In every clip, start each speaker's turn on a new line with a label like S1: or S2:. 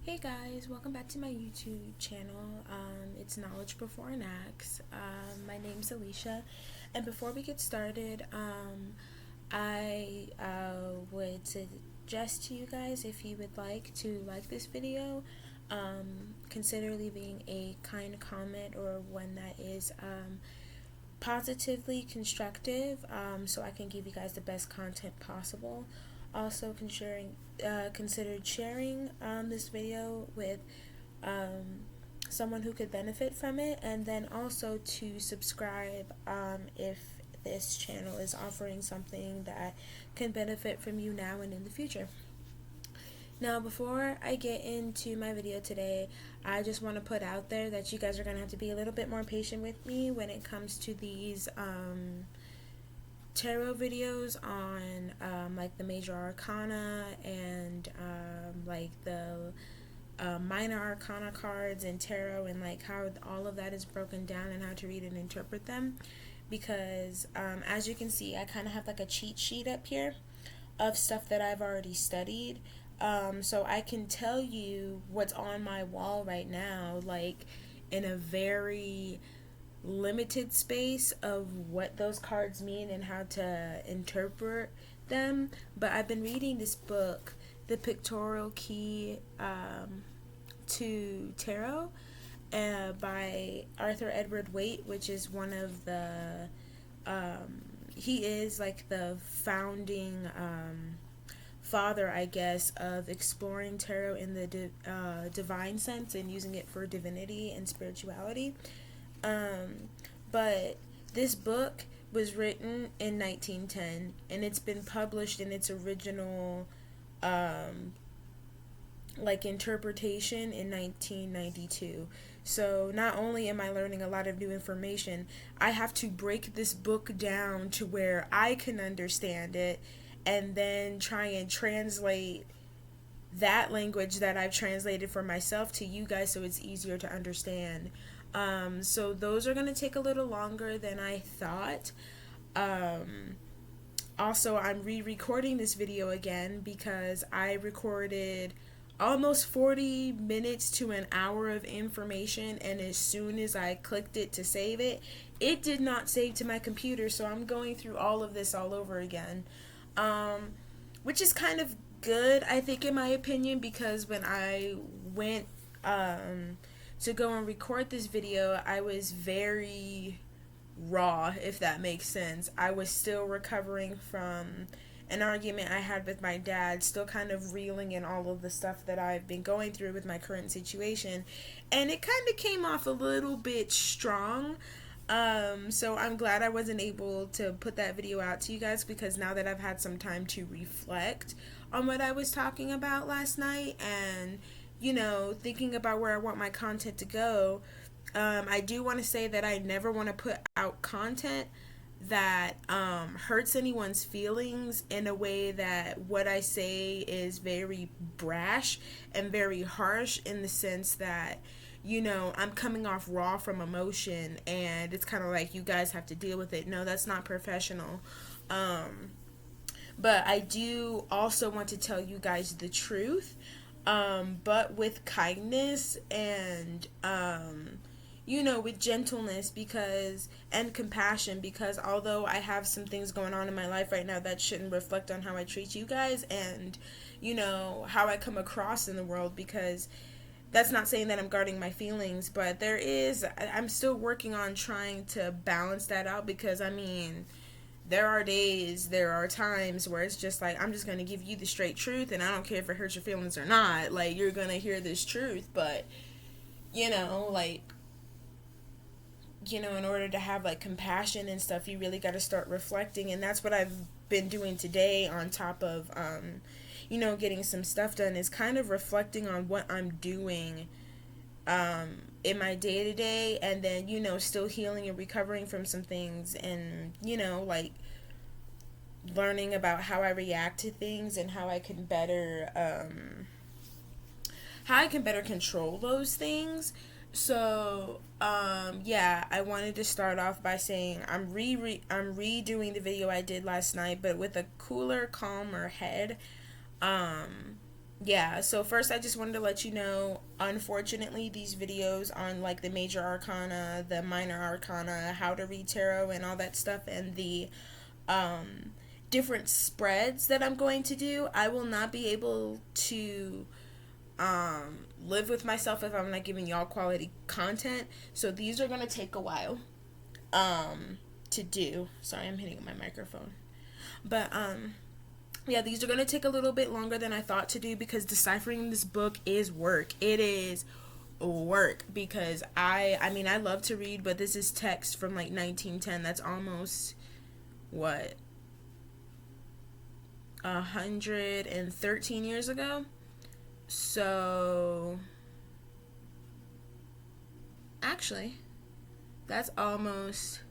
S1: Hey guys, welcome back to my YouTube channel. It's Knowledge Before an Acts. My name's Alicia, and before we get started, I would suggest to you guys, if you would like to like this video, consider leaving a kind comment or one that is positively constructive, so I can give you guys the best content possible. Also, considered sharing this video with someone who could benefit from it, and then also to subscribe if this channel is offering something that can benefit from you now and in the future. Now, before I get into my video today, I just want to put out there that you guys are going to have to be a little bit more patient with me when it comes to these tarot videos on like the major arcana and like the minor arcana cards and tarot, and like how all of that is broken down and how to read and interpret them, because as you can see, I kind of have like a cheat sheet up here of stuff that I've already studied, so I can tell you what's on my wall right now, like in a very limited space of what those cards mean and how to interpret them. But I've been reading this book, The Pictorial Key to Tarot, by Arthur Edward Waite, which is one of the he is like the founding father, I guess, of exploring tarot in the divine sense and using it for divinity and spirituality. But this book was written in 1910, and it's been published in its original like interpretation in 1992. So not only am I learning a lot of new information, I have to break this book down to where I can understand it and then try and translate that language that I've translated for myself to you guys so it's easier to understand. So those are going to take a little longer than I thought. Also, I'm re-recording this video again because I recorded almost 40 minutes to an hour of information, and as soon as I clicked it to save it, it did not save to my computer, so I'm going through all of this all over again, which is kind of good, I think, in my opinion, because when I went to go and record this video, I was very raw, if that makes sense. I was still recovering from an argument I had with my dad, still kind of reeling in all of the stuff that I've been going through with my current situation, and it kind of came off a little bit strong. So I'm glad I wasn't able to put that video out to you guys, because now that I've had some time to reflect on what I was talking about last night and thinking about where I want my content to go, I do want to say that I never want to put out content that hurts anyone's feelings in a way that what I say is very brash and very harsh, in the sense that, I'm coming off raw from emotion and it's kind of like you guys have to deal with it. No, that's not professional. But I do also want to tell you guys the truth, but with kindness and with gentleness, because and compassion, because although I have some things going on in my life right now that shouldn't reflect on how I treat you guys and how I come across in the world, because that's not saying that I'm guarding my feelings, but I'm still working on trying to balance that out, because there are times where it's just like, I'm just going to give you the straight truth, and I don't care if it hurts your feelings or not. Like, you're going to hear this truth, but, in order to have, like, compassion and stuff, you really got to start reflecting, and that's what I've been doing today, on top of, getting some stuff done, is kind of reflecting on what I'm doing, in my day-to-day, and then, still healing and recovering from some things, and, like, learning about how I react to things and how I can better control those things. So yeah, I wanted to start off by saying I'm redoing the video I did last night, but with a cooler, calmer head, Yeah, so first I just wanted to let you know, unfortunately, these videos on like the major arcana, the minor arcana, how to read tarot, and all that stuff, and the um, different spreads that I'm going to do, I will not be able to live with myself if I'm not giving y'all quality content. So these are going to take a while to do. Sorry, I'm hitting my microphone. But yeah, these are going to take a little bit longer than I thought to do because deciphering this book is work. It is work because I mean, I love to read, but this is text from like 1910. That's almost what, 113 years ago. So actually, that's almost,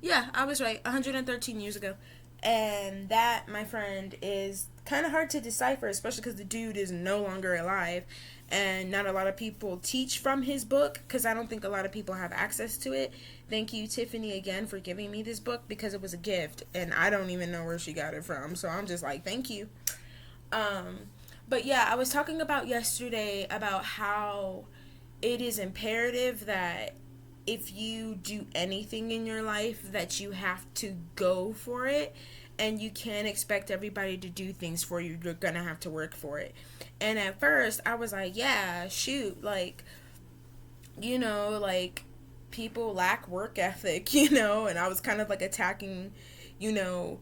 S1: yeah, I was right. 113 years ago. And that, my friend, is kind of hard to decipher, especially because the dude is no longer alive. And not a lot of people teach from his book because I don't think a lot of people have access to it. Thank you, Tiffany, again, for giving me this book because it was a gift. And I don't even know where she got it from. So I'm just like, thank you. Um, but yeah, I was talking about yesterday about how it is imperative that if you do anything in your life that you have to go for it, and you can't expect everybody to do things for you. You're gonna have to work for it. And at first I was like, yeah, shoot, like, like people lack work ethic, and I was kind of like attacking, you know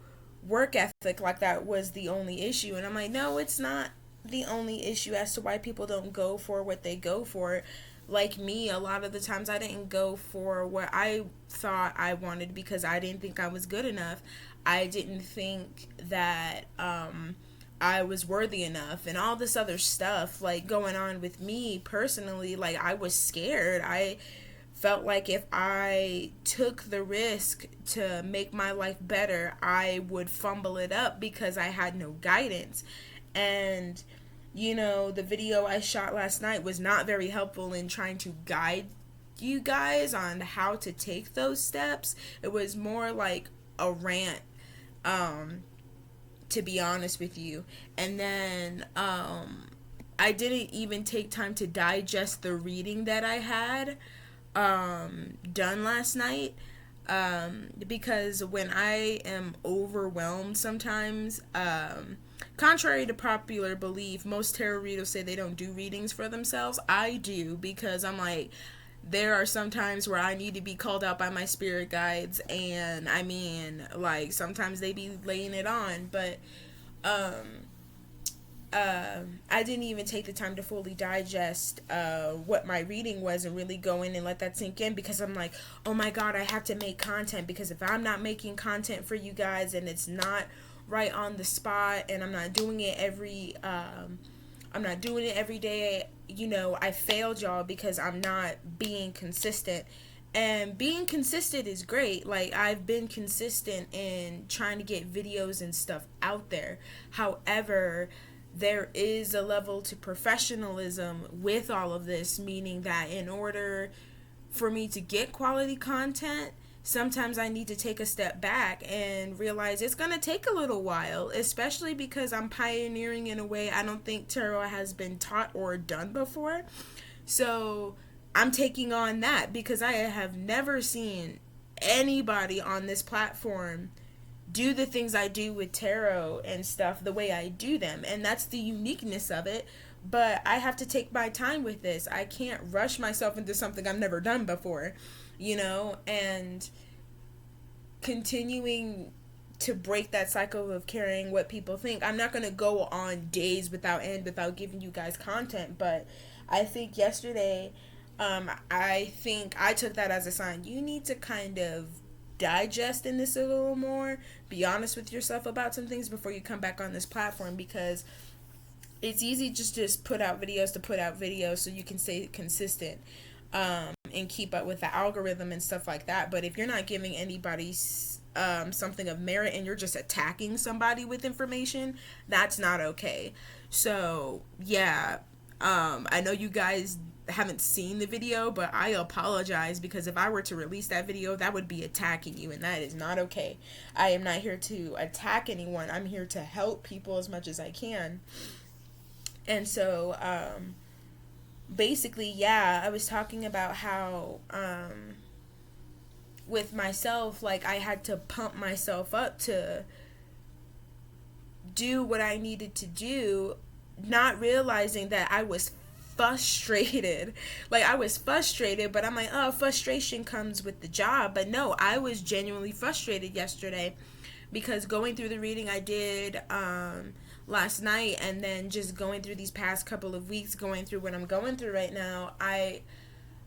S1: work ethic like that was the only issue. And I'm like, no, it's not the only issue as to why people don't go for what they go for. Like me, a lot of the times I didn't go for what I thought I wanted because I didn't think I was good enough. I didn't think that I was worthy enough and all this other stuff like going on with me personally. Like, I was scared. I felt like if I took the risk to make my life better, I would fumble it up because I had no guidance. And the video I shot last night was not very helpful in trying to guide you guys on how to take those steps. It was more like a rant, to be honest with you. And then I didn't even take time to digest the reading that I had done last night, because when I am overwhelmed sometimes, contrary to popular belief, most tarot readers say they don't do readings for themselves. I do, because I'm like, there are some times where I need to be called out by my spirit guides, and I mean, like, sometimes they be laying it on, but I didn't even take the time to fully digest what my reading was and really go in and let that sink in, because I'm like, oh my god, I have to make content, because if I'm not making content for you guys and it's not right on the spot and I'm not doing it every day, I failed y'all because I'm not being consistent. And being consistent is great. Like, I've been consistent in trying to get videos and stuff out there. However, there is a level to professionalism with all of this, meaning that in order for me to get quality content, sometimes I need to take a step back and realize it's going to take a little while, especially because I'm pioneering in a way I don't think tarot has been taught or done before. So I'm taking on that because I have never seen anybody on this platform do the things I do with tarot and stuff the way I do them. And that's the uniqueness of it. But I have to take my time with this. I can't rush myself into something I've never done before, and continuing to break that cycle of caring what people think. I'm not going to go on days without end without giving you guys content, but I think yesterday, I think I took that as a sign. You need to kind of digest in this a little more, be honest with yourself about some things before you come back on this platform, because it's easy just put out videos to put out videos so you can stay consistent, and keep up with the algorithm and stuff like that. But if you're not giving anybody something of merit and you're just attacking somebody with information, that's not okay. So yeah, I know you guys haven't seen the video, but I apologize, because if I were to release that video, that would be attacking you, and that is not okay. I am not here to attack anyone. I'm here to help people as much as I can. And so, basically, yeah, I was talking about how, with myself, like, I had to pump myself up to do what I needed to do, not realizing that I was frustrated. Like, I was frustrated, but I'm like, oh, frustration comes with the job. But no, I was genuinely frustrated yesterday, because going through the reading I did last night, and then just going through these past couple of weeks, going through what I'm going through right now,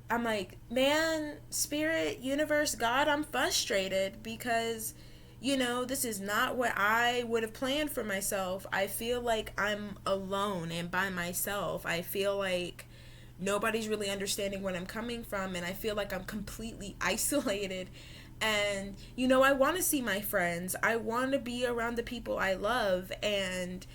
S1: I'm like, man, spirit, universe, God, I'm frustrated, because, this is not what I would have planned for myself. I feel like I'm alone and by myself. I feel like nobody's really understanding where I'm coming from, and I feel like I'm completely isolated. And, I want to see my friends. I want to be around the people I love, and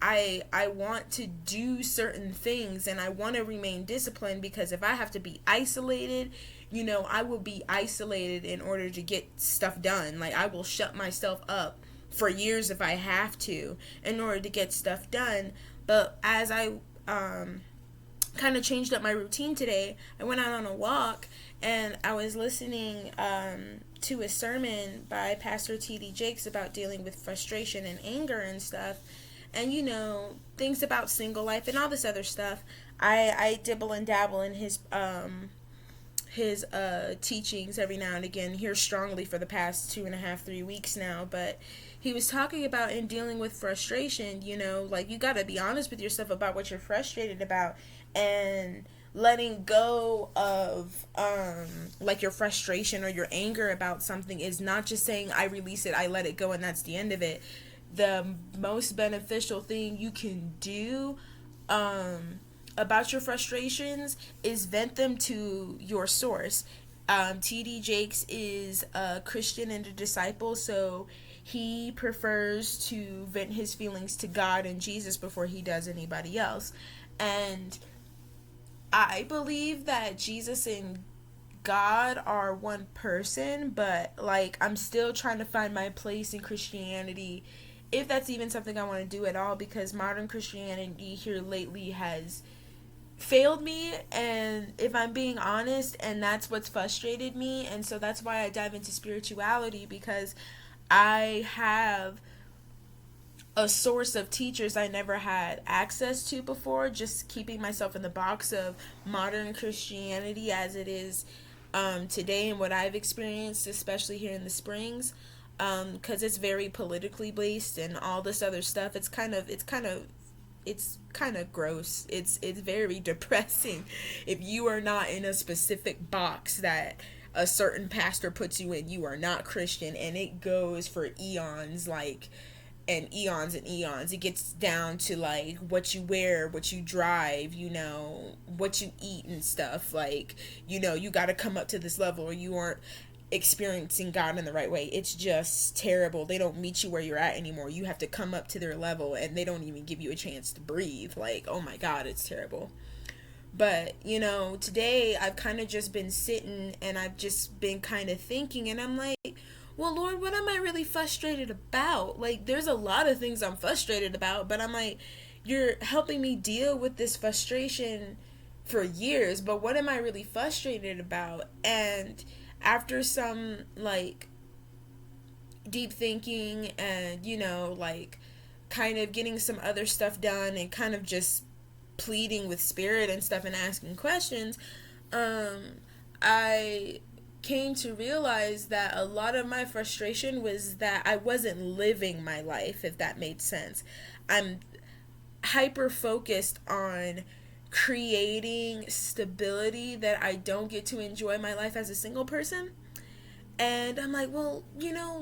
S1: I want to do certain things, and I want to remain disciplined, because if I have to be isolated, I will be isolated in order to get stuff done. Like, I will shut myself up for years if I have to, in order to get stuff done. But as I kind of changed up my routine today, I went out on a walk, and I was listening to a sermon by Pastor T.D. Jakes about dealing with frustration and anger and stuff. And, things about single life and all this other stuff. I dibble and dabble in his teachings every now and again, here strongly for the past 2.5-3 weeks now. But he was talking about, in dealing with frustration, like, you got to be honest with yourself about what you're frustrated about, and letting go of like your frustration or your anger about something is not just saying I release it, I let it go, and that's the end of it. The most beneficial thing you can do about your frustrations is vent them to your source. T.D. Jakes is a Christian and a disciple, so he prefers to vent his feelings to God and Jesus before he does anybody else. And I believe that Jesus and God are one person, but, like, I'm still trying to find my place in Christianity, if that's even something I want to do at all, because modern Christianity here lately has failed me, and if I'm being honest, and that's what's frustrated me. And so that's why I dive into spirituality, because I have a source of teachers I never had access to before, just keeping myself in the box of modern Christianity as it is today, and what I've experienced, especially here in the Springs, because it's very politically based and all this other stuff. It's kind of gross. It's very depressing if you are not in a specific box that a certain pastor puts you in. You are not Christian, and it goes for eons, like, and eons and eons. It gets down to, like, what you wear, what you drive, what you eat and stuff. Like, you got to come up to this level or you aren't experiencing God in the right way. It's just terrible. They don't meet you where you're at anymore. You have to come up to their level, and they don't even give you a chance to breathe. Like, oh my God, it's terrible. But, today I've kind of just been sitting, and I've just been kind of thinking, and I'm like, well, Lord, what am I really frustrated about? Like, there's a lot of things I'm frustrated about, but I'm like, you're helping me deal with this frustration for years, but what am I really frustrated about? And after some, like, deep thinking and, like, kind of getting some other stuff done and kind of just pleading with spirit and stuff and asking questions, I came to realize that a lot of my frustration was that I wasn't living my life, if that made sense. I'm hyper focused on creating stability that I don't get to enjoy my life as a single person. And I'm like, well,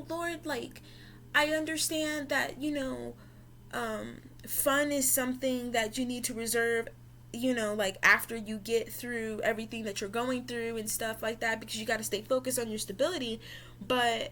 S1: Lord, like, I understand that, fun is something that you need to reserve, like, after you get through everything that you're going through and stuff like that, because you got to stay focused on your stability. But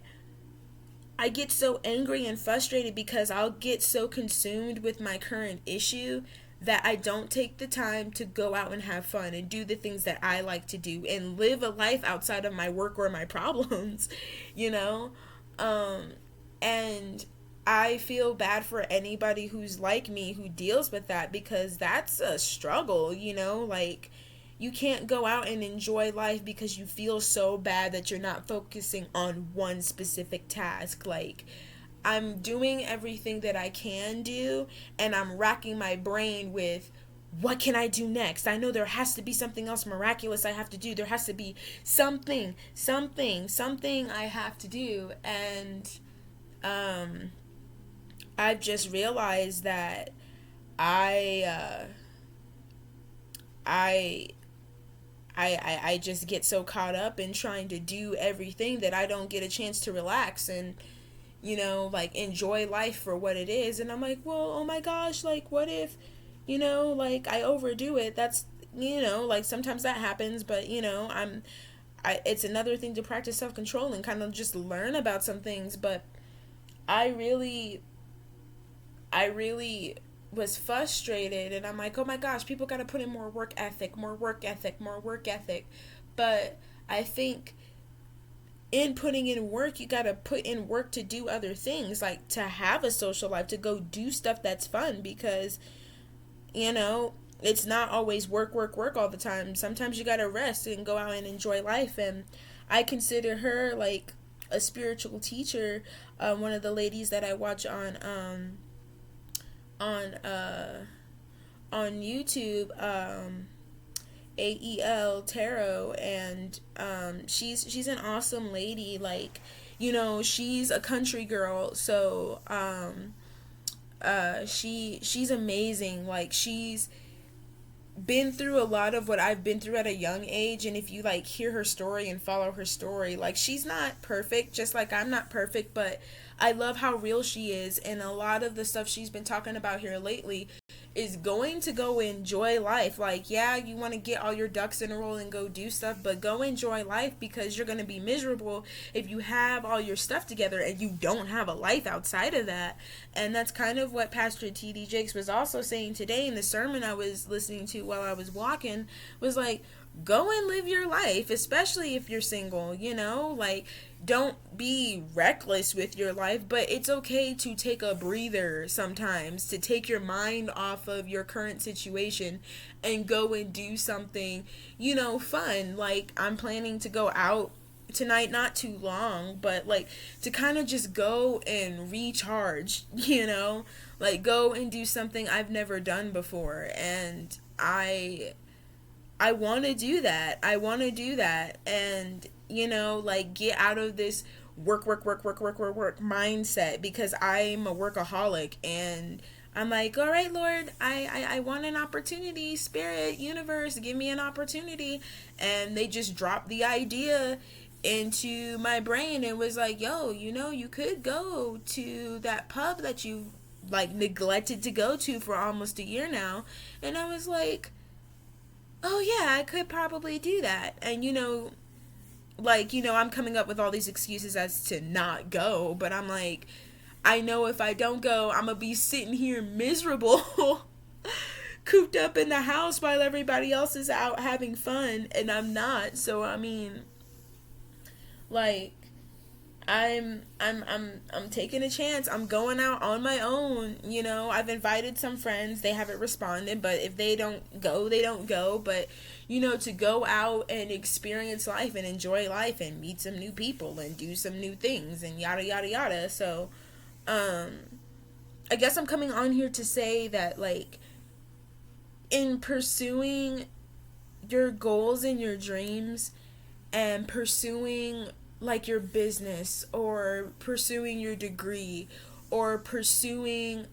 S1: I get so angry and frustrated because I'll get so consumed with my current issue that I don't take the time to go out and have fun and do the things that I like to do and live a life outside of my work or my problems, you know? Um, and I feel bad for anybody who's like me who deals with that, because that's a struggle, you know? Like, you can't go out and enjoy life because you feel so bad that you're not focusing on one specific task. Like, I'm doing everything that I can do, and I'm racking my brain with what can I do next? I know there has to be something else miraculous I have to do. There has to be something I have to do. And um, I've just realized that I, uh, I, I just get so caught up in trying to do everything that I don't get a chance to relax and, like, enjoy life for what it is. And I'm like, well, oh my gosh, like, what if, like, I overdo it? That's, like, sometimes that happens, but, it's another thing to practice self control and kind of just learn about some things. But I really, I really was frustrated, and I'm like, oh my gosh, people got to put in more work ethic, more work ethic, more work ethic. But I think in putting in work, you got to put in work to do other things, like to have a social life, to go do stuff that's fun, because, it's not always work, work, work all the time. Sometimes you got to rest and go out and enjoy life. And I consider her like a spiritual teacher. One of the ladies that I watch on on YouTube, AEL Tarot, and she's an awesome lady. Like, she's a country girl, so she's amazing. Like, she's been through a lot of what I've been through at a young age, and if you like hear her story and follow her story, like, she's not perfect, just like I'm not perfect, but I love how real she is. And a lot of the stuff she's been talking about here lately is going to go enjoy life. Like, yeah, you want to get all your ducks in a row and go do stuff, but go enjoy life, because you're going to be miserable if you have all your stuff together and you don't have a life outside of that. And that's kind of what Pastor T.D. Jakes was also saying today in the sermon I was listening to while I was walking, was like, go and live your life, especially if you're single, like, don't be reckless with your life, but it's okay to take a breather sometimes, to take your mind off of your current situation and go and do something, fun. Like, I'm planning to go out tonight, not too long, but like to kind of just go and recharge, like go and do something I've never done before. And I want to do that. I want to do that. And, like, get out of this work mindset, because I'm a workaholic. And I'm like, all right, Lord, I want an opportunity. Spirit, universe, give me an opportunity. And they just dropped the idea into my brain and was like, yo, you could go to that pub that you like neglected to go to for almost a year now. And I was like, oh yeah, I could probably do that. And like, I'm coming up with all these excuses as to not go, but I'm like, I know if I don't go, I'm gonna be sitting here miserable cooped up in the house while everybody else is out having fun and I'm not. So I mean, like, I'm taking a chance. I'm going out on my own. I've invited some friends. They haven't responded, but if they don't go, they don't go. But to go out and experience life and enjoy life and meet some new people and do some new things and yada yada yada. So I guess I'm coming on here to say that, like, in pursuing your goals and your dreams and pursuing like your business or pursuing your degree or pursuing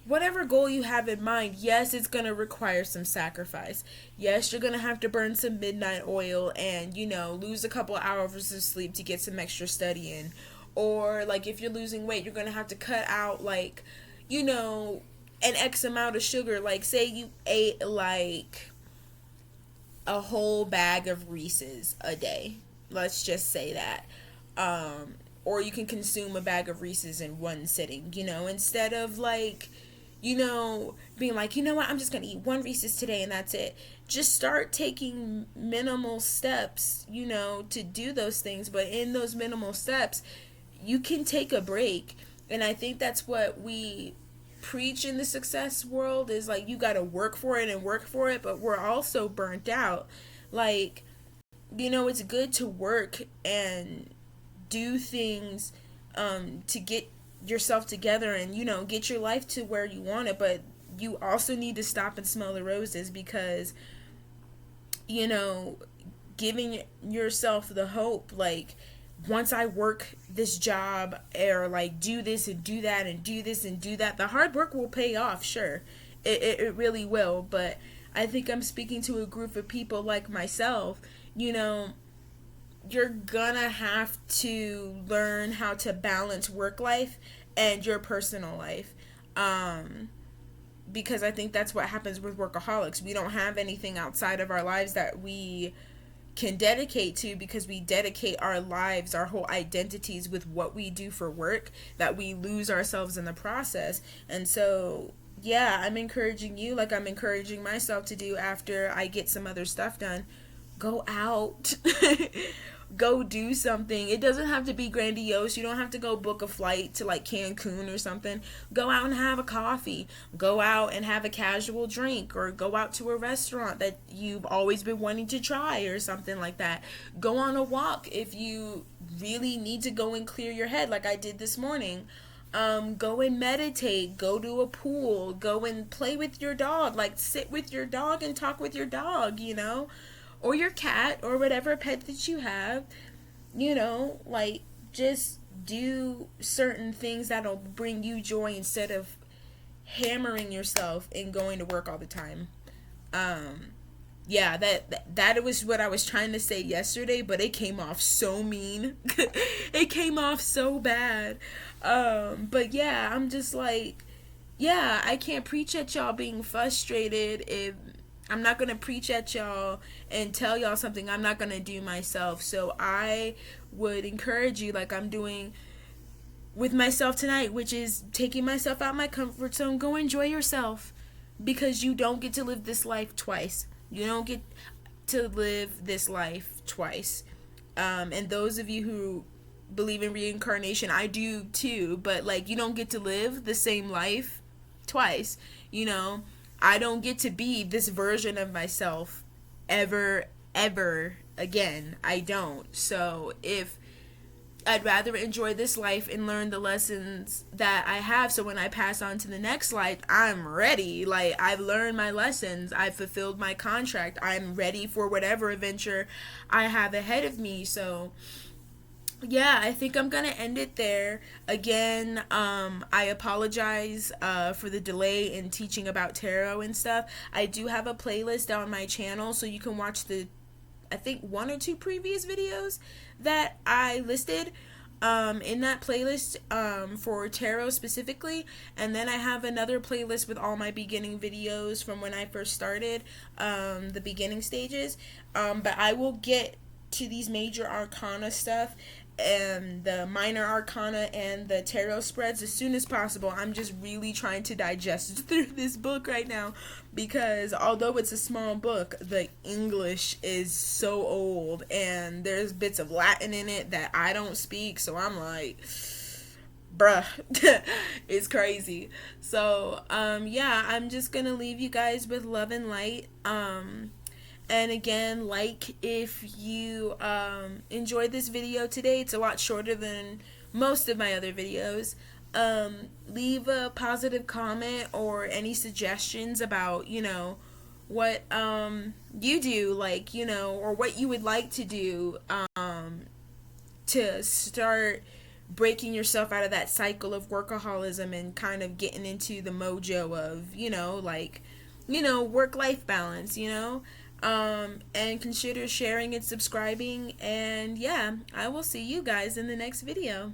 S1: whatever goal you have in mind, yes, it's going to require some sacrifice. Yes, you're going to have to burn some midnight oil and, lose a couple hours of sleep to get some extra study in. Or, like, if you're losing weight, you're going to have to cut out, like, an X amount of sugar. Like, say you ate, like, a whole bag of Reese's a day. Let's just say that. Or you can consume a bag of Reese's in one sitting, instead of, like, being like, you know what, I'm just going to eat one Reese's today and that's it. Just start taking minimal steps, to do those things. But in those minimal steps, you can take a break. And I think that's what we preach in the success world is like, you got to work for it and work for it, but we're also burnt out. Like, it's good to work and do things to get yourself together and get your life to where you want it, but you also need to stop and smell the roses, because giving yourself the hope, like, once I work this job, or like do this and do that and do this and do that, the hard work will pay off, sure. It really will. But I think I'm speaking to a group of people like myself. You're gonna have to learn how to balance work life and your personal life. Because I think that's what happens with workaholics. We don't have anything outside of our lives that we can dedicate to, because we dedicate our lives, our whole identities with what we do for work, that we lose ourselves in the process. And so, yeah, I'm encouraging you, like I'm encouraging myself to do after I get some other stuff done. Go out. Go do something. It doesn't have to be grandiose. You don't have to go book a flight to like Cancun or something. Go out and have a coffee. Go out and have a casual drink, or go out to a restaurant that you've always been wanting to try or something like that. Go on a walk if you really need to go and clear your head, like I did this morning. Go and meditate. Go to a pool. Go and play with your dog. Like, sit with your dog and talk with your dog, or your cat, or whatever pet that you have. Like, just do certain things that'll bring you joy, instead of hammering yourself and going to work all the time. Yeah, that was what I was trying to say yesterday, but it came off so mean. It came off so bad. But yeah, I'm just like, yeah, I can't preach at y'all being frustrated if I'm not going to preach at y'all and tell y'all something I'm not going to do myself. So I would encourage you, like I'm doing with myself tonight, which is taking myself out of my comfort zone. Go enjoy yourself, because you don't get to live this life twice. You don't get to live this life twice. And those of you who believe in reincarnation, I do too, but like, you don't get to live the same life twice. I don't get to be this version of myself ever again. I don't. So if I'd rather enjoy this life and learn the lessons that I have, so when I pass on to the next life, I'm ready. Like, I've learned my lessons. I've fulfilled my contract. I'm ready for whatever adventure I have ahead of me. So yeah, I think I'm gonna end it there. Again, I apologize for the delay in teaching about tarot and stuff. I do have a playlist on my channel, so you can watch I think 1 or 2 previous videos that I listed in that playlist for tarot specifically. And then I have another playlist with all my beginning videos from when I first started, the beginning stages. But I will get to these major arcana stuff and the minor arcana and the tarot spreads as soon as possible. I'm just really trying to digest through this book right now, because although it's a small book, the English is so old and there's bits of Latin in it that I don't speak, so I'm like, bruh. It's crazy. So yeah, I'm just gonna leave you guys with love and light. And again, like, if you enjoyed this video today, it's a lot shorter than most of my other videos. Leave a positive comment or any suggestions about, what you do, like, or what you would like to do to start breaking yourself out of that cycle of workaholism and kind of getting into the mojo of, work-life balance, and consider sharing and subscribing. And yeah, I will see you guys in the next video.